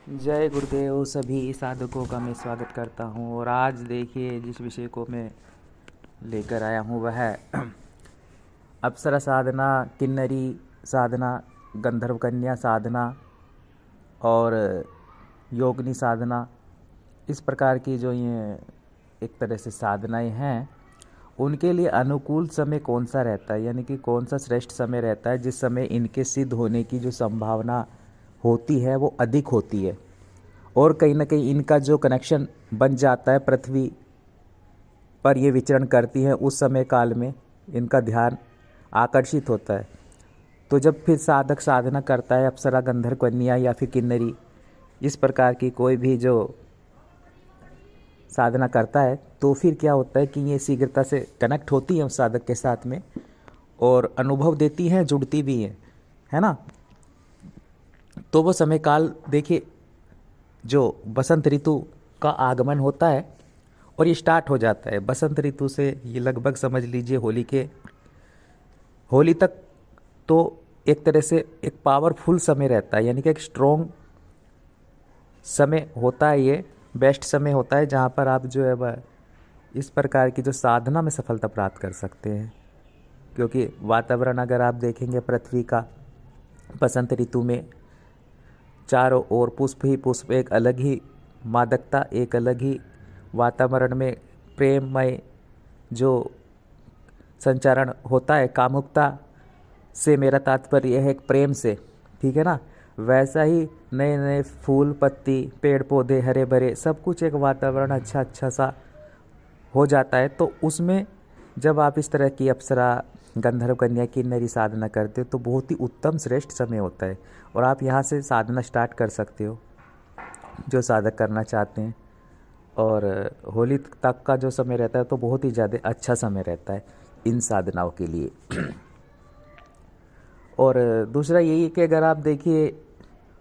जय गुरुदेव। सभी साधकों का मैं स्वागत करता हूँ। और आज देखिए जिस विषय को मैं लेकर आया हूँ वह है अप्सरा साधना, किन्नरी साधना, गंधर्व कन्या साधना और योगिनी साधना। इस प्रकार की जो ये एक तरह से साधनाएं हैं, उनके लिए अनुकूल समय कौन सा रहता है, यानी कि कौन सा श्रेष्ठ समय रहता है जिस समय इनके सिद्ध होने की जो संभावना होती है वो अधिक होती है। और कहीं ना कहीं इनका जो कनेक्शन बन जाता है, पृथ्वी पर ये विचरण करती हैं, उस समय काल में इनका ध्यान आकर्षित होता है। तो जब फिर साधक साधना करता है, अप्सरा, गंधर्व कन्या या फिर किन्नरी, इस प्रकार की कोई भी जो साधना करता है, तो फिर क्या होता है कि ये शीघ्रता से कनेक्ट होती है उस साधक के साथ में और अनुभव देती हैं, जुड़ती भी हैं, है ना। तो वो समय काल देखिए, जो बसंत ऋतु का आगमन होता है और ये स्टार्ट हो जाता है बसंत ऋतु से, ये लगभग समझ लीजिए होली तक। तो एक तरह से एक पावरफुल समय रहता है, यानी कि एक स्ट्रॉन्ग समय होता है, ये बेस्ट समय होता है जहाँ पर आप जो है वह इस प्रकार की जो साधना में सफलता प्राप्त कर सकते हैं। क्योंकि वातावरण अगर आप देखेंगे पृथ्वी का बसंत ऋतु में, चारों ओर पुष्प ही पुष्प, एक अलग ही मादकता, एक अलग ही वातावरण में प्रेममय जो संचारण होता है। कामुकता से मेरा तात्पर्य है एक प्रेम से, ठीक है ना। वैसा ही नए नए फूल, पत्ती, पेड़ पौधे हरे भरे, सब कुछ एक वातावरण अच्छा सा हो जाता है। तो उसमें जब आप इस तरह की अप्सरा, गंधर्व कन्या, किन्नरी साधना करते हो तो बहुत ही उत्तम श्रेष्ठ समय होता है। और आप यहाँ से साधना स्टार्ट कर सकते हो जो साधक करना चाहते हैं। और होली तक का जो समय रहता है तो बहुत ही ज़्यादा अच्छा समय रहता है इन साधनाओं के लिए। और दूसरा यही है कि अगर आप देखिए,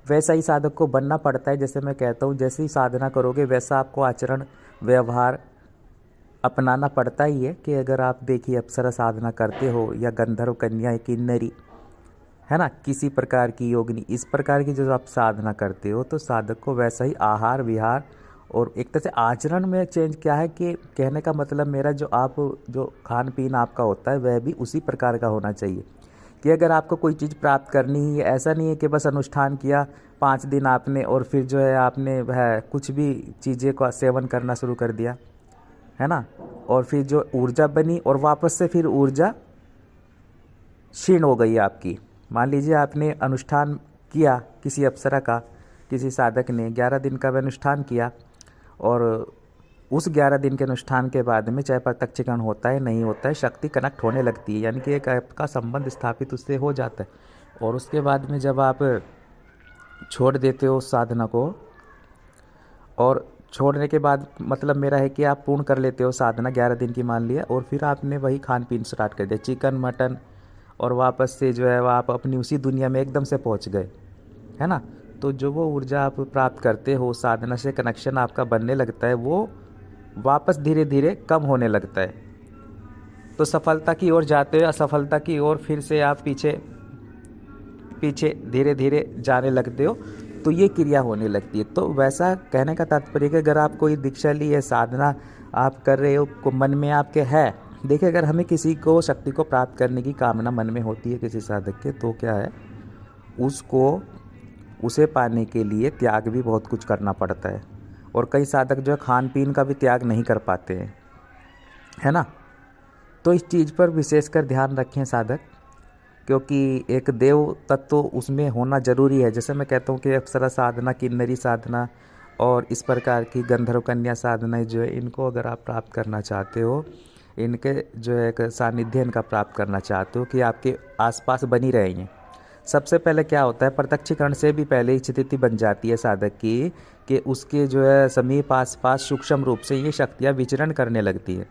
वैसा ही साधक को बनना पड़ता है। जैसे मैं कहता हूँ, जैसे ही साधना करोगे वैसा आपको आचरण व्यवहार अपनाना पड़ता ही है। कि अगर आप देखिए अप्सरा साधना करते हो या गंधर्व कन्या, किन्नरी, है ना, किसी प्रकार की योगिनी, इस प्रकार की जो आप साधना करते हो, तो साधक को वैसा ही आहार विहार और एक तरह से आचरण में चेंज क्या है कि कहने का मतलब मेरा जो खान पीन आपका होता है वह भी उसी प्रकार का होना चाहिए। कि अगर आपको कोई चीज़ प्राप्त करनी ही है, ऐसा नहीं है कि बस अनुष्ठान किया 5 दिन आपने और फिर जो है आपने वह कुछ भी चीज़ें का सेवन करना शुरू कर दिया, है ना, और फिर जो ऊर्जा बनी और वापस से फिर ऊर्जा क्षीण हो गई आपकी। मान लीजिए आपने अनुष्ठान किया किसी अप्सरा का, किसी साधक ने 11 दिन का वह अनुष्ठान किया और उस 11 दिन के अनुष्ठान के बाद में चाहे प्रत्यक्षीकरण होता है नहीं होता है, शक्ति कनेक्ट होने लगती है, यानी कि एक आपका संबंध स्थापित उससे हो जाता है। और उसके बाद में जब आप छोड़ देते हो उस साधना को, और छोड़ने के बाद मतलब मेरा है कि आप पूर्ण कर लेते हो साधना 11 दिन की मान लिया, और फिर आपने वही खान पीन स्टार्ट कर दिया, चिकन मटन, और वापस से जो है वह आप अपनी उसी दुनिया में एकदम से पहुंच गए, है ना। तो जो वो ऊर्जा आप प्राप्त करते हो, साधना से कनेक्शन आपका बनने लगता है, वो वापस धीरे धीरे कम होने लगता है। तो सफलता की ओर जाते हो, असफलता की ओर फिर से आप पीछे पीछे धीरे धीरे जाने लगते हो। तो ये क्रिया होने लगती है। तो वैसा कहने का तात्पर्य कि अगर आप कोई दीक्षा ली है, साधना आप कर रहे हो, को मन में आपके है, देखिए अगर हमें किसी को शक्ति को प्राप्त करने की कामना मन में होती है किसी साधक के, तो क्या है, उसे पाने के लिए त्याग भी बहुत कुछ करना पड़ता है। और कई साधक जो है खान पीन का भी त्याग नहीं कर पाते हैं, है ना। तो इस चीज़ पर विशेषकर ध्यान रखें साधक, क्योंकि एक देव तत्व उसमें होना जरूरी है। जैसे मैं कहता हूँ कि अप्सरा साधना, किन्नरी साधना और इस प्रकार की गंधर्व कन्या साधना जो है, इनको अगर आप प्राप्त करना चाहते हो, इनके जो है एक सानिध्य इनका प्राप्त करना चाहते हो कि आपके आसपास बनी रहेंगे। सबसे पहले क्या होता है, प्रत्यक्षीकरण से भी पहले ही स्थिति बन जाती है साधक की कि उसके जो है समीप आसपास सूक्ष्म रूप से ये शक्तियाँ विचरण करने लगती है।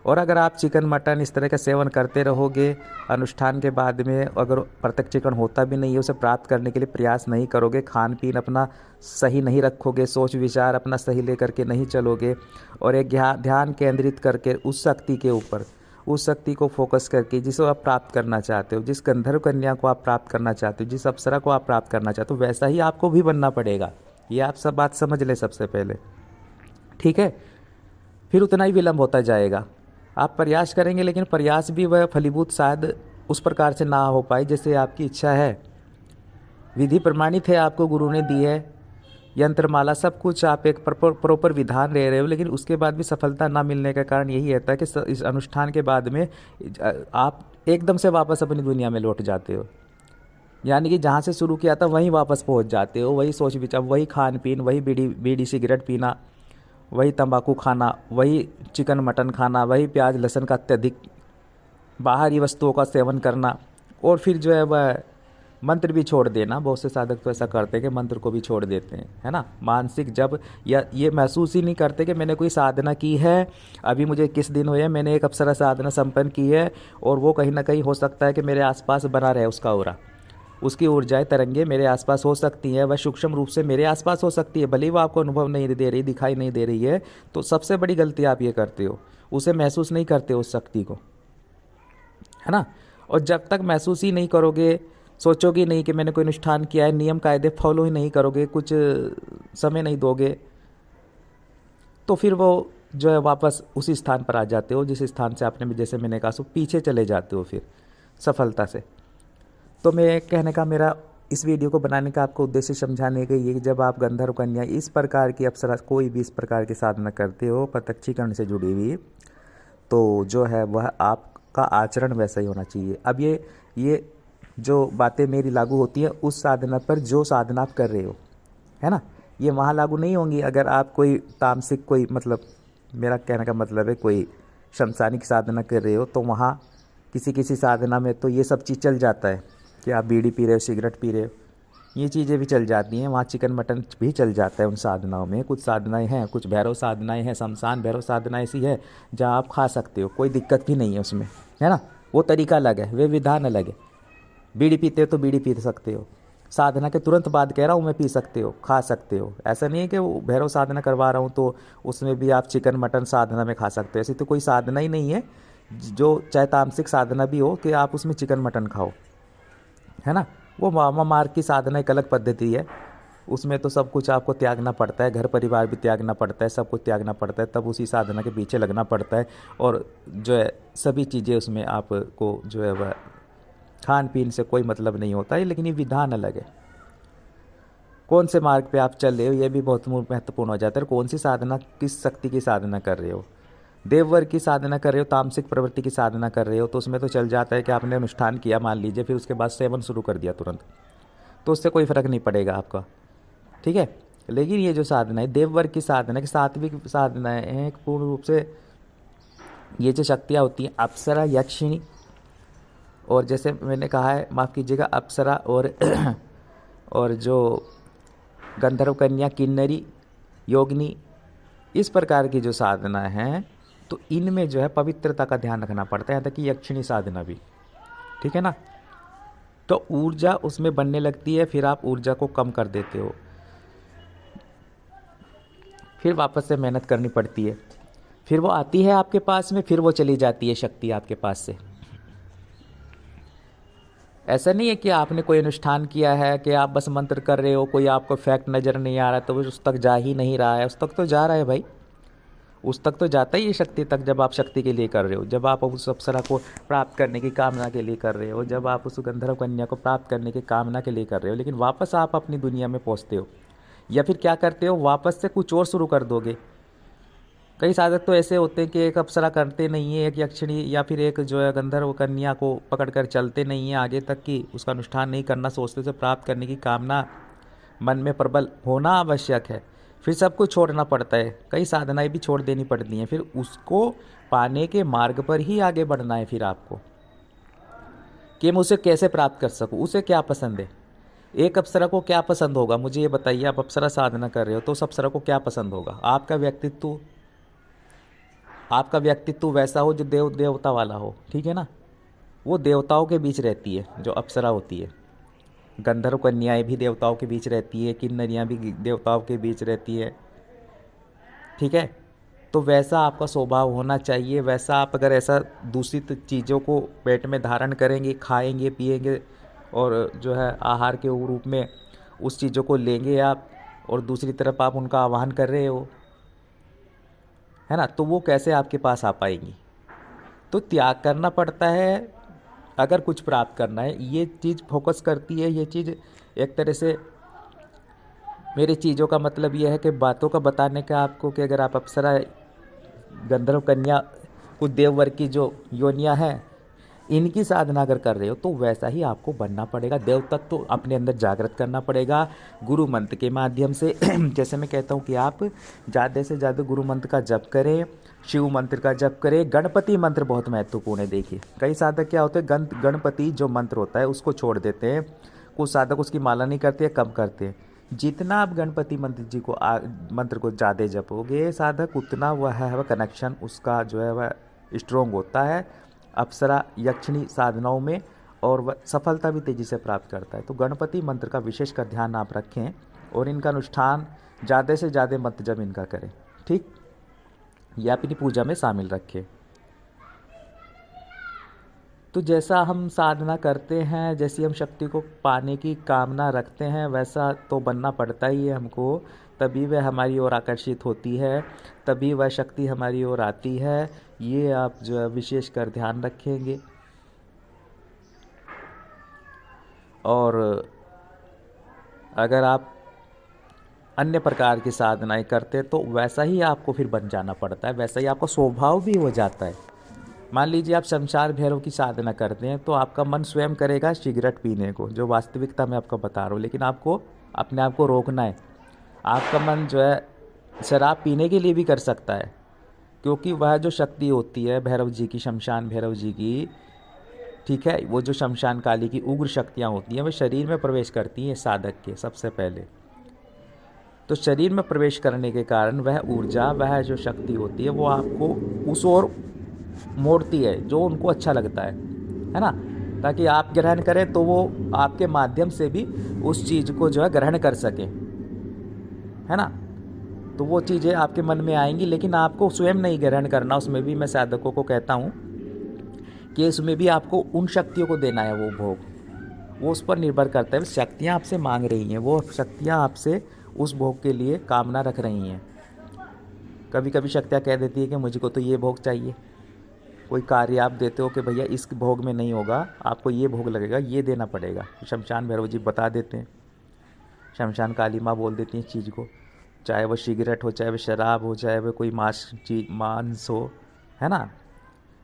और अगर आप चिकन मटन इस तरह का सेवन करते रहोगे अनुष्ठान के बाद में, अगर प्रत्यक्षीकरण होता भी नहीं है, उसे प्राप्त करने के लिए प्रयास नहीं करोगे, खान पीन अपना सही नहीं रखोगे, सोच विचार अपना सही लेकर के नहीं चलोगे, और एक ध्यान केंद्रित करके उस शक्ति के ऊपर, उस शक्ति को फोकस करके जिसको आप प्राप्त करना चाहते हो, जिस गंधर्व कन्या को आप प्राप्त करना चाहते हो, जिस अप्सरा को आप प्राप्त करना चाहते हो, वैसा ही आपको भी बनना पड़ेगा। ये आप सब बात समझ लें सबसे पहले, ठीक है। फिर उतना ही विलम्ब होता जाएगा। आप प्रयास करेंगे लेकिन प्रयास भी वह फलीभूत शायद उस प्रकार से ना हो पाए जैसे आपकी इच्छा है। विधि प्रमाणित है, आपको गुरु ने दी है, यंत्रमाला सब कुछ, आप एक प्रॉपर विधान ले रहे हो, लेकिन उसके बाद भी सफलता ना मिलने का कारण यही रहता है कि इस अनुष्ठान के बाद में आप एकदम से वापस अपनी दुनिया में लौट जाते हो। यानी कि जहाँ से शुरू किया था वहीं वापस पहुँच जाते हो, वही सोच विचार, वही खान पीन, वही बीड़ी सिगरेट पीना, वही तंबाकू खाना, वही चिकन मटन खाना, वही प्याज लहसुन का अत्यधिक बाहरी वस्तुओं का सेवन करना, और फिर जो है वह मंत्र भी छोड़ देना। बहुत से साधक तो ऐसा करते हैं कि मंत्र को भी छोड़ देते हैं, है ना। मानसिक जब या ये महसूस ही नहीं करते कि मैंने कोई साधना की है, अभी मुझे किस दिन हुए, मैंने एक अप्सरा साधना संपन्न की है, और वो कहीं ना कहीं हो सकता है कि मेरे आसपास बना रहे उसका ऑरा, उसकी ऊर्जाएं तरंगे मेरे आसपास हो सकती हैं, वह सूक्ष्म रूप से मेरे आसपास हो सकती है, भले ही वो आपको अनुभव नहीं दे रही, दिखाई नहीं दे रही है। तो सबसे बड़ी गलती आप ये करते हो, उसे महसूस नहीं करते उस शक्ति को, है ना। और जब तक महसूस ही नहीं करोगे, सोचोगे नहीं कि मैंने कोई अनुष्ठान किया है, नियम कायदे फॉलो ही नहीं करोगे, कुछ समय नहीं दोगे, तो फिर वो जो है वापस उसी स्थान पर आ जाते हो जिस स्थान से आपने, जैसे मैंने कहा, सो पीछे चले जाते हो फिर सफलता से। तो मैं कहने का, मेरा इस वीडियो को बनाने का आपको उद्देश्य समझाने का ये कि जब आप गंधर्व कन्या इस प्रकार की अप्सरा, कोई भी इस प्रकार की साधना करते हो प्रत्यक्षीकरण से जुड़ी हुई, तो जो है वह आपका आचरण वैसा ही होना चाहिए। अब ये जो बातें मेरी लागू होती हैं उस साधना पर जो साधना आप कर रहे हो, है ना, ये वहाँ लागू नहीं होंगी। अगर आप कोई तामसिक, कोई मतलब मेरा कहने का मतलब है कोई शमशानिक साधना कर रहे हो, तो वहाँ किसी साधना में तो ये सब चीज़ चल जाता है कि आप बीड़ी पी रहे हो, सिगरेट पी रहे हो, ये चीज़ें भी चल जाती हैं। वहाँ चिकन मटन भी चल जाता है उन साधनाओं में। कुछ साधनाएं हैं, कुछ भैरव साधनाएं हैं, शमशान भैरव साधना ऐसी है जहाँ आप खा सकते हो, कोई दिक्कत भी नहीं है उसमें, है ना। वो तरीका अलग है, वे विधान अलग है। बीड़ी पीते हो तो बीड़ी पी सकते हो, साधना के तुरंत बाद कह रहा हूँ मैं, पी सकते हो, खा सकते हो। ऐसा नहीं है कि वो भैरव साधना करवा रहा हूँ तो उसमें भी आप चिकन मटन साधना में खा सकते हो, ऐसी तो कोई साधना ही नहीं है जो चाहे तामसिक साधना भी हो कि आप उसमें चिकन मटन खाओ, है ना। वो मामा मार्ग की साधना एक अलग पद्धति है, उसमें तो सब कुछ आपको त्यागना पड़ता है, घर परिवार भी त्यागना पड़ता है, सब कुछ त्यागना पड़ता है, तब उसी साधना के पीछे लगना पड़ता है। और जो है सभी चीज़ें उसमें आपको जो है वह खान पीन से कोई मतलब नहीं होता है, लेकिन ये विधान अलग है। कौन से मार्ग पे आप चल रहे हो ये भी बहुत महत्वपूर्ण हो जाता है। कौन सी साधना, किस शक्ति की साधना कर रहे हो, देववर्ग की साधना कर रहे हो, तामसिक प्रवृत्ति की साधना कर रहे हो, तो उसमें तो चल जाता है कि आपने अनुष्ठान किया मान लीजिए, फिर उसके बाद सेवन शुरू कर दिया तुरंत, तो उससे कोई फर्क नहीं पड़ेगा आपका, ठीक है। लेकिन ये जो साधना है देववर्ग की साधना की, सात्विक साधनाएं हैं, पूर्ण रूप से ये जो शक्तियाँ होती हैं अप्सरा, यक्षिणी, और जैसे मैंने कहा है, माफ़ कीजिएगा, अप्सरा और जो गंधर्व कन्या, किन्नरी, योगिनी, इस प्रकार की जो साधना है, तो इनमें जो है पवित्रता का ध्यान रखना पड़ता है, यहाँ तक कि यक्षिणी साधना भी, ठीक है ना। तो ऊर्जा उसमें बनने लगती है, फिर आप ऊर्जा को कम कर देते हो, फिर वापस से मेहनत करनी पड़ती है, फिर वो आती है आपके पास में, फिर वो चली जाती है शक्ति आपके पास से। ऐसा नहीं है कि आपने कोई अनुष्ठान किया है कि आप बस मंत्र कर रहे हो, कोई आपको फैक्ट नज़र नहीं आ रहा है तो उस तक जा ही नहीं रहा है, उस तक तो जा रहा है भाई, उस तक तो जाता ही है शक्ति तक, जब आप शक्ति के लिए कर रहे हो, जब आप उस अप्सरा को प्राप्त करने की कामना के लिए कर रहे हो, जब आप उस गंधर्व कन्या को प्राप्त करने की कामना के लिए कर रहे हो। लेकिन वापस आप अपनी दुनिया में पहुँचते हो, या फिर क्या करते हो, वापस से कुछ और शुरू कर दोगे। कई साधक तो ऐसे होते हैं कि एक अप्सरा करते नहीं है, एक यक्षिणी या फिर एक जो है गंधर्व कन्या को पकड़कर चलते नहीं हैं आगे तक, कि उसका अनुष्ठान नहीं करना सोचते, से प्राप्त करने की कामना मन में प्रबल होना आवश्यक है, फिर सब कुछ छोड़ना पड़ता है, कई साधनाएं भी छोड़ देनी पड़ती हैं, फिर उसको पाने के मार्ग पर ही आगे बढ़ना है। फिर आपको कि मैं उसे कैसे प्राप्त कर सकूँ, उसे क्या पसंद है, एक अप्सरा को क्या पसंद होगा, मुझे ये बताइए। आप अप्सरा साधना कर रहे हो तो उस अप्सरा को क्या पसंद होगा, आपका व्यक्तित्व वैसा हो जो देवता वाला हो, ठीक है ना। वो देवताओं के बीच रहती है जो अप्सरा होती है, गंधर्व कन्याएं भी देवताओं के बीच रहती है, किन्नरियाँ भी देवताओं के बीच रहती है, ठीक है। तो वैसा आपका स्वभाव होना चाहिए, वैसा आप अगर ऐसा दूषित चीज़ों को पेट में धारण करेंगे, खाएंगे, पिएंगे और जो है आहार के रूप में उस चीज़ों को लेंगे आप, और दूसरी तरफ आप उनका आह्वान कर रहे हो, है ना, तो वो कैसे आपके पास आ पाएंगी। तो त्याग करना पड़ता है अगर कुछ प्राप्त करना है। ये चीज़ फोकस करती है, ये चीज़ एक तरह से मेरी चीज़ों का मतलब ये है कि बातों का बताने का आपको कि अगर आप अप्सरा, गंधर्व कन्या, कुछ देववर की जो योनियाँ हैं, इनकी साधना अगर कर रहे हो तो वैसा ही आपको बनना पड़ेगा। देव तत्व तो अपने अंदर जागृत करना पड़ेगा गुरु मंत्र के माध्यम से। जैसे मैं कहता हूँ कि आप ज़्यादा से ज़्यादा गुरु मंत्र का जप करें, शिव मंत्र का जप करें। गणपति मंत्र बहुत महत्वपूर्ण है। देखिए कई साधक क्या होते हैं, गणपति जो मंत्र होता है उसको छोड़ देते हैं। कुछ साधक उसकी माला नहीं करते, कम करते हैं। जितना आप गणपति मंत्र जी को मंत्र को ज़्यादा जपोगे साधक, उतना वह कनेक्शन उसका जो है वह स्ट्रोंग होता है अप्सरा यक्षिणी साधनाओं में, और वह सफलता भी तेज़ी से प्राप्त करता है। तो गणपति मंत्र का विशेषकर ध्यान आप रखें और इनका अनुष्ठान ज़्यादा से ज़्यादा मंत्र जब इनका करें, ठीक, या अपनी पूजा में शामिल रखें। तो जैसा हम साधना करते हैं, जैसी हम शक्ति को पाने की कामना रखते हैं, वैसा तो बनना पड़ता ही है हमको, तभी वह हमारी ओर आकर्षित होती है, तभी वह शक्ति हमारी ओर आती है। ये आप जो है विशेष कर ध्यान रखेंगे। और अगर आप अन्य प्रकार की साधनाएं करते तो वैसा ही आपको फिर बन जाना पड़ता है, वैसा ही आपका स्वभाव भी हो जाता है। मान लीजिए आप शमशान भैरव की साधना करते हैं तो आपका मन स्वयं करेगा सिगरेट पीने को, जो वास्तविकता मैं आपको बता रहा हूँ, लेकिन आपको अपने आप को रोकना है। आपका मन जो है शराब पीने के लिए भी कर सकता है, क्योंकि वह जो शक्ति होती है भैरव जी की, शमशान भैरव जी की, ठीक है, वो जो शमशान काली की उग्र शक्तियाँ होती हैं वह शरीर में प्रवेश करती हैं साधक के सबसे पहले। तो शरीर में प्रवेश करने के कारण वह ऊर्जा, वह जो शक्ति होती है वो आपको उस ओर मोड़ती है जो उनको अच्छा लगता है ना, ताकि आप ग्रहण करें तो वो आपके माध्यम से भी उस चीज़ को जो है ग्रहण कर सकें, है ना। तो वो चीज़ें आपके मन में आएंगी, लेकिन आपको स्वयं नहीं ग्रहण करना। उसमें भी मैं साधकों को कहता हूँ कि इसमें भी आपको उन शक्तियों को देना है वो भोग, वो उस पर निर्भर करता है। शक्तियाँ आपसे मांग रही हैं, वो शक्तियाँ आपसे उस भोग के लिए कामना रख रही हैं। कभी कभी शक्तियाँ कह देती है कि मुझको तो ये भोग चाहिए। कोई कार्य आप देते हो कि भैया इस भोग में नहीं होगा, आपको ये भोग लगेगा, ये देना पड़ेगा। शमशान भैरव जी बता देते हैं, शमशान काली माँ बोल देती हैं इस चीज़ को, चाहे वह सिगरेट हो, चाहे वह शराब हो, चाहे वह कोई मांस हो, है ना,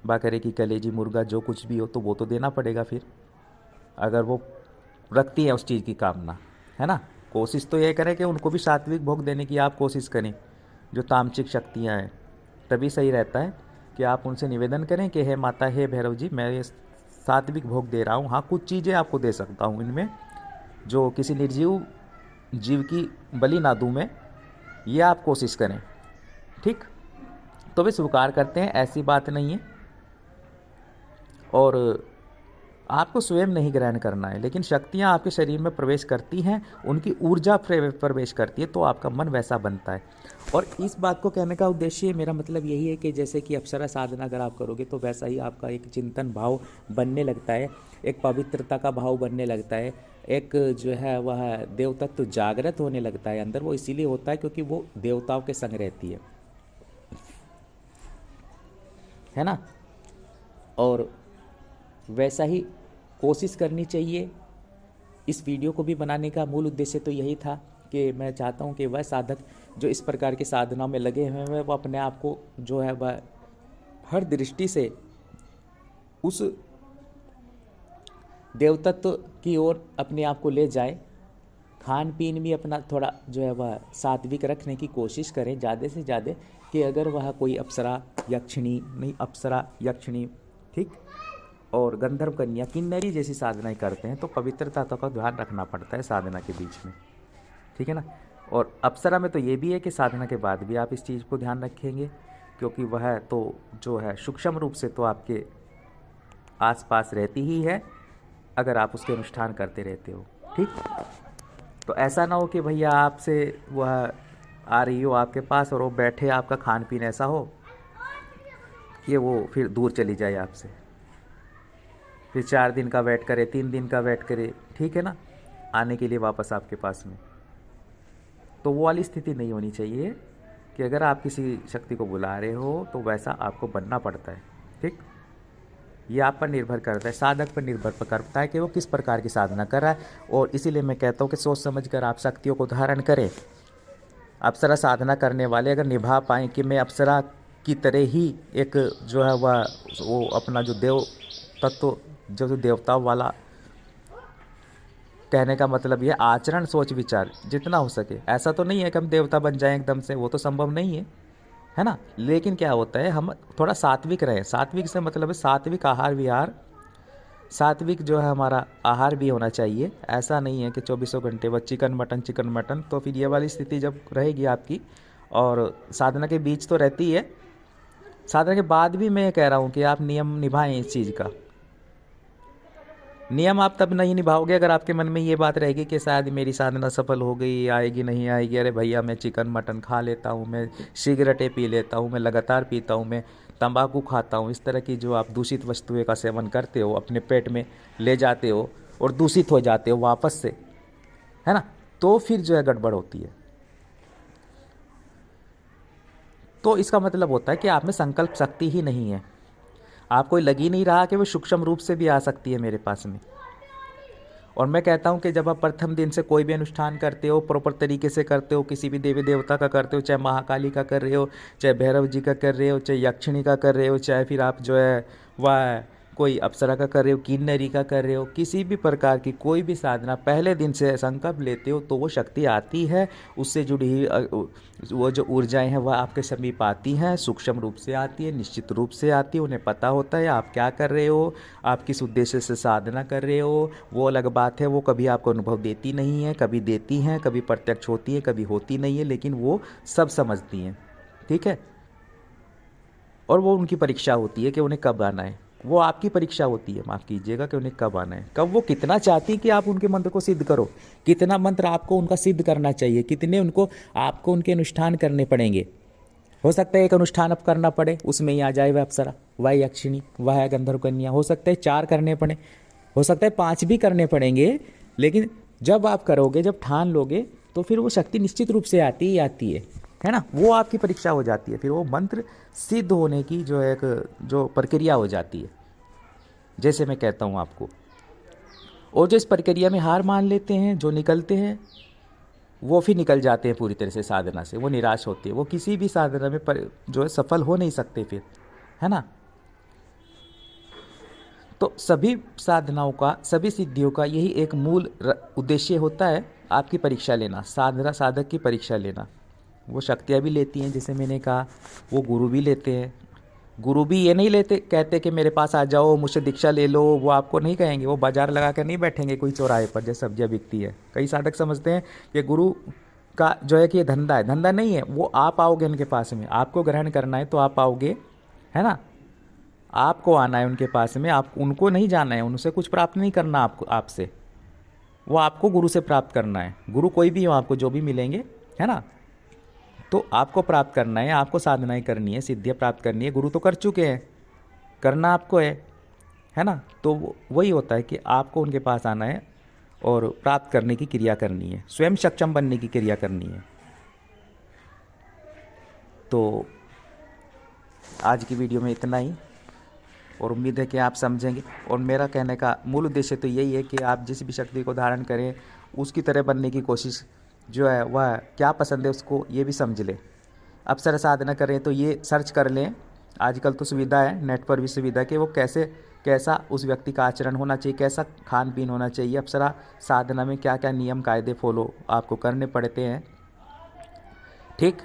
बकरे की कलेजी, मुर्गा, जो कुछ भी हो, तो वो तो देना पड़ेगा फिर, अगर वो रखती है उस चीज़ की कामना, है ना। कोशिश तो ये करें कि उनको भी सात्विक भोग देने की आप कोशिश करें, जो तामसिक शक्तियाँ हैं, तभी सही रहता है कि आप उनसे निवेदन करें कि हे माता, हे भैरव जी, मैं ये सात्विक भोग दे रहा हूँ। हाँ, कुछ चीज़ें आपको दे सकता हूँ इनमें, जो किसी निर्जीव जीव की बलि ना दूँ मैं, ये आप कोशिश करें, ठीक। तो वे स्वीकार करते हैं, ऐसी बात नहीं है। और आपको स्वयं नहीं ग्रहण करना है, लेकिन शक्तियाँ आपके शरीर में प्रवेश करती हैं, उनकी ऊर्जा प्रवेश करती है, तो आपका मन वैसा बनता है। और इस बात को कहने का उद्देश्य मेरा मतलब यही है कि जैसे कि अप्सरा साधना अगर आप करोगे तो वैसा ही आपका एक चिंतन भाव बनने लगता है, एक पवित्रता का भाव बनने लगता है, एक जो है वह देव तत्व जागृत होने लगता है अंदर। वो इसीलिए होता है क्योंकि वो देवताओं के संग रहती है ना। और वैसा ही कोशिश करनी चाहिए। इस वीडियो को भी बनाने का मूल उद्देश्य तो यही था कि मैं चाहता हूं कि वह साधक जो इस प्रकार की साधनाओं में लगे हुए हैं वो अपने आप को जो है वह हर दृष्टि से उस देवतत्व की ओर अपने आप को ले जाए। खान पीन भी अपना थोड़ा जो है वह सात्विक रखने की कोशिश करें ज़्यादा से ज़्यादा, कि अगर वह कोई अप्सरा यक्षिणी, ठीक, और गंधर्व कन्या, किन्नरी जैसी साधनाएं करते हैं तो पवित्रता का ध्यान रखना पड़ता है साधना के बीच में, ठीक है ना। और अप्सरा में तो ये भी है कि साधना के बाद भी आप इस चीज़ को ध्यान रखेंगे, क्योंकि वह तो जो है सूक्ष्म रूप से तो आपके आसपास रहती ही है अगर आप उसके अनुष्ठान करते रहते हो, ठीक। तो ऐसा ना हो कि भैया आपसे वह आ रही हो आपके पास और वो बैठे, आपका खान पीन ऐसा हो कि वो फिर दूर चली जाए आपसे, फिर 4 दिन का वेट करे, 3 दिन का वेट करे, ठीक है ना, आने के लिए वापस आपके पास में। तो वो वाली स्थिति नहीं होनी चाहिए कि अगर आप किसी शक्ति को बुला रहे हो तो वैसा आपको बनना पड़ता है। ठीक, ये आप पर निर्भर करता है, साधक पर निर्भर करता है कि वो किस प्रकार की साधना कर रहा है। और इसीलिए मैं कहता हूँ कि सोच समझ कर आप शक्तियों को धारण करें। अप्सरा साधना करने वाले अगर निभा पाएँ कि मैं अप्सरा की तरह ही एक जो है वह वो अपना जो देव तत्व जो देवताओं वाला, कहने का मतलब ये आचरण सोच विचार जितना हो सके, ऐसा तो नहीं है कि हम देवता बन जाएं एकदम से, वो तो संभव नहीं है ना। लेकिन क्या होता है, हम थोड़ा सात्विक रहें। सात्विक से मतलब है सात्विक आहार विहार, सात्विक जो है हमारा आहार भी होना चाहिए। ऐसा नहीं है कि 24 घंटे बस चिकन मटन, तो फिर ये वाली स्थिति जब रहेगी आपकी, और साधना के बीच तो रहती है, साधना के बाद भी मैं कह रहा हूँ कि आप नियम निभाएं। इस चीज़ का नियम आप तब नहीं निभाओगे अगर आपके मन में ये बात रहेगी कि शायद मेरी साधना सफल हो गई, आएगी नहीं आएगी, अरे भैया मैं चिकन मटन खा लेता हूँ, मैं सिगरेटें पी लेता हूँ, मैं लगातार पीता हूँ, मैं तंबाकू खाता हूँ। इस तरह की जो आप दूषित वस्तुएं का सेवन करते हो, अपने पेट में ले जाते हो और दूषित हो जाते हो वापस से, है ना, तो फिर जो है गड़बड़ होती है। तो इसका मतलब होता है कि आप में संकल्प शक्ति ही नहीं है। आपको लग ही नहीं रहा कि वो सूक्ष्म रूप से भी आ सकती है मेरे पास में। और मैं कहता हूँ कि जब आप प्रथम दिन से कोई भी अनुष्ठान करते हो, प्रॉपर तरीके से करते हो, किसी भी देवी देवता का करते हो, चाहे महाकाली का कर रहे हो, चाहे भैरव जी का कर रहे हो, चाहे यक्षिणी का कर रहे हो, चाहे फिर आप जो है वह कोई अप्सरा का कर रहे हो, किन्नरी का कर रहे हो, किसी भी प्रकार की कोई भी साधना पहले दिन से संकल्प लेते हो तो वो शक्ति आती है। उससे जुड़ी हुई वो जो ऊर्जाएं हैं वह आपके समीप आती हैं, सूक्ष्म रूप से आती है, निश्चित रूप से आती है। उन्हें पता होता है आप क्या कर रहे हो, आप किस उद्देश्य से साधना कर रहे हो। वो अलग बात है, वो कभी आपको अनुभव देती नहीं है, कभी देती हैं, कभी प्रत्यक्ष होती है, कभी होती नहीं है, लेकिन वो सब समझती हैं। ठीक है, और वो उनकी परीक्षा होती है कि उन्हें कब आना है। वो आपकी परीक्षा होती है, माफ़ कीजिएगा, कि उन्हें कब आना है, कब वो कितना चाहती कि आप उनके मंत्र को सिद्ध करो, कितना मंत्र आपको उनका सिद्ध करना चाहिए, कितने उनको आपको उनके अनुष्ठान करने पड़ेंगे। हो सकता है एक अनुष्ठान अब करना पड़े, उसमें ही आ जाए वह अप्सरा, वह यक्षिणी, वह गंधर्व कन्या। हो सकता है 4 करने पड़े, हो सकता है 5 भी करने पड़ेंगे। लेकिन जब आप करोगे, जब ठान लोगे, तो फिर वो शक्ति निश्चित रूप से आती ही आती है ना। वो आपकी परीक्षा हो जाती है, फिर वो मंत्र सिद्ध होने की जो एक जो प्रक्रिया हो जाती है, जैसे मैं कहता हूँ आपको। और जो इस प्रक्रिया में हार मान लेते हैं, जो निकलते हैं, वो फिर निकल जाते हैं पूरी तरह से साधना से, वो निराश होते हैं, वो किसी भी साधना में जो है सफल हो नहीं सकते फिर, है ना। तो सभी साधनाओं का, सभी सिद्धियों का यही एक मूल उद्देश्य होता है, आपकी परीक्षा लेना, साधना साधक की परीक्षा लेना। वो शक्तियाँ भी लेती हैं, जैसे मैंने कहा, वो गुरु भी लेते हैं। गुरु भी ये नहीं लेते कहते कि मेरे पास आ जाओ, मुझसे दीक्षा ले लो, वो आपको नहीं कहेंगे। वो बाजार लगा कर नहीं बैठेंगे कोई चौराहे पर जैसे सब्जियाँ बिकती है। कई साधक समझते हैं कि गुरु का जो है कि ये धंधा है, धंधा नहीं है। वो आप आओगे उनके पास में, आपको ग्रहण करना है तो आप आओगे, है ना, आपको आना है उनके पास में, आप उनको नहीं जाना है, उनसे कुछ प्राप्त नहीं करना आपको, आपसे वो आपको गुरु से प्राप्त करना है। गुरु कोई भी हो, आपको जो भी मिलेंगे, है ना, तो आपको प्राप्त करना है, आपको साधनाएं करनी है, सिद्धियाँ प्राप्त करनी है। गुरु तो कर चुके हैं, करना आपको है ना। तो वही होता है कि आपको उनके पास आना है और प्राप्त करने की क्रिया करनी है, स्वयं सक्षम बनने की क्रिया करनी है। तो आज की वीडियो में इतना ही, और उम्मीद है कि आप समझेंगे। और मेरा कहने का मूल उद्देश्य तो यही है कि आप जिस भी शक्ति को धारण करें, उसकी तरह बनने की कोशिश जो है वह क्या पसंद है उसको ये भी समझ लें। अप्सरा साधना करें तो ये सर्च कर लें, आजकल तो सुविधा है, नेट पर भी सुविधा कि वो कैसा उस व्यक्ति का आचरण होना चाहिए, कैसा खान पीन होना चाहिए, अप्सरा साधना में क्या क्या नियम कायदे फॉलो आपको करने पड़ते हैं। ठीक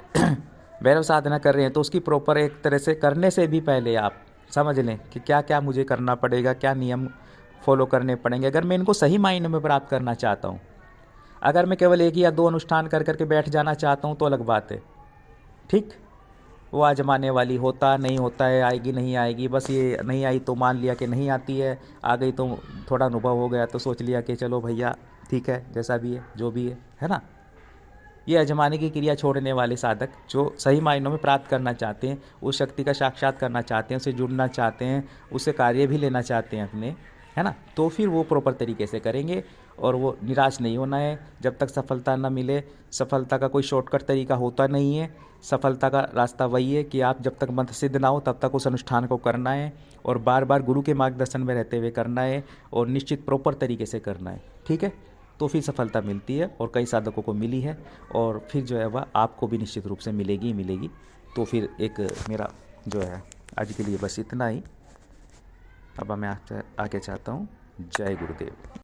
भैरव साधना कर रहे हैं तो उसकी प्रॉपर एक तरह से करने से भी पहले आप समझ लें कि क्या क्या मुझे करना पड़ेगा, क्या नियम फॉलो करने पड़ेंगे। अगर मैं इनको सही मायने में प्राप्त करना चाहता हूँ, अगर मैं केवल 1 या 2 अनुष्ठान कर करके बैठ जाना चाहता हूँ तो अलग बात है। ठीक, वो आजमाने वाली, होता नहीं होता है, आएगी नहीं आएगी, बस ये नहीं आई तो मान लिया कि नहीं आती है, आ गई तो थोड़ा अनुभव हो गया तो सोच लिया कि चलो भैया ठीक है, जैसा भी है जो भी है ना। ये आजमाने की क्रिया छोड़ने वाले साधक जो सही मायनों में प्राप्त करना चाहते हैं, उस शक्ति का साक्षात करना चाहते हैं, उससे जुड़ना चाहते हैं, उससे कार्य भी लेना चाहते हैं अपने, है ना, तो फिर वो प्रॉपर तरीके से करेंगे और वो निराश नहीं होना है जब तक सफलता ना मिले। सफलता का कोई शॉर्टकट तरीका होता नहीं है। सफलता का रास्ता वही है कि आप जब तक मंत्र सिद्ध ना हो तब तक उस अनुष्ठान को करना है और बार बार गुरु के मार्गदर्शन में रहते हुए करना है और निश्चित प्रॉपर तरीके से करना है। ठीक है, तो फिर सफलता मिलती है और कई साधकों को मिली है और फिर जो है वह आपको भी निश्चित रूप से मिलेगी ही मिलेगी। तो फिर एक मेरा जो है आज के लिए बस इतना ही। अब मैं आगे चाहता हूँ। जय गुरुदेव।